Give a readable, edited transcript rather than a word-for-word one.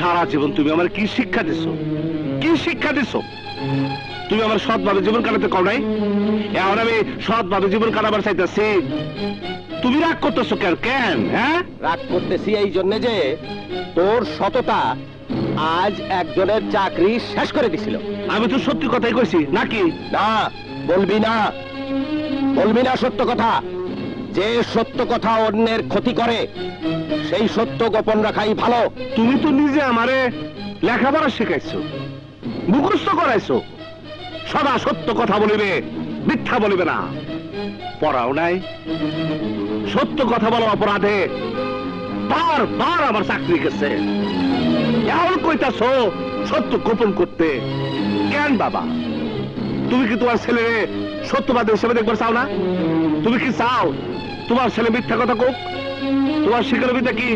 সারা জীবন তুমি আমার কি শিক্ষা দিছো, কি শিক্ষা দিছো? তুমি আমার সৎভাবে জীবন কাটাতে কও নাই, এখন আমি সৎভাবে জীবন কাটাবার চাইতেছি। তুমি রাগ করতেছো কেন? কেন হ্যাঁ? রাগ করতেছি এই জন্য যে তোর সততা আজ একজনের চাকরি শেষ করে দিছিল। আমি তো সত্যি কথাই কইছি নাকি? না, বলবি না, বলবি না সত্য কথা। যে সত্য কথা অন্যের ক্ষতি করে সেই সত্য গোপন রাখাই ভালো। তুমি তো নিজে আমারে লেখাপড়া শেখাইছো, মুখস্থ করাইছো, সদা সত্য কথা বলিবে, মিথ্যা বলিবে না। পড়াও নাই, সত্য কথা বলা অপরাধে বারবার আমার চাকরি গেছে। এখন কইতাছো সত্য গোপন করতে। কেন বাবা? তুমি কি তোমার ছেলেরে সত্যবাদী হিসেবে দেখবার চাও না? তুমি কি চাও তোমার ছেলে মিথ্যা কথা কোক? তোমার শিক্ষার বিদ্যা কি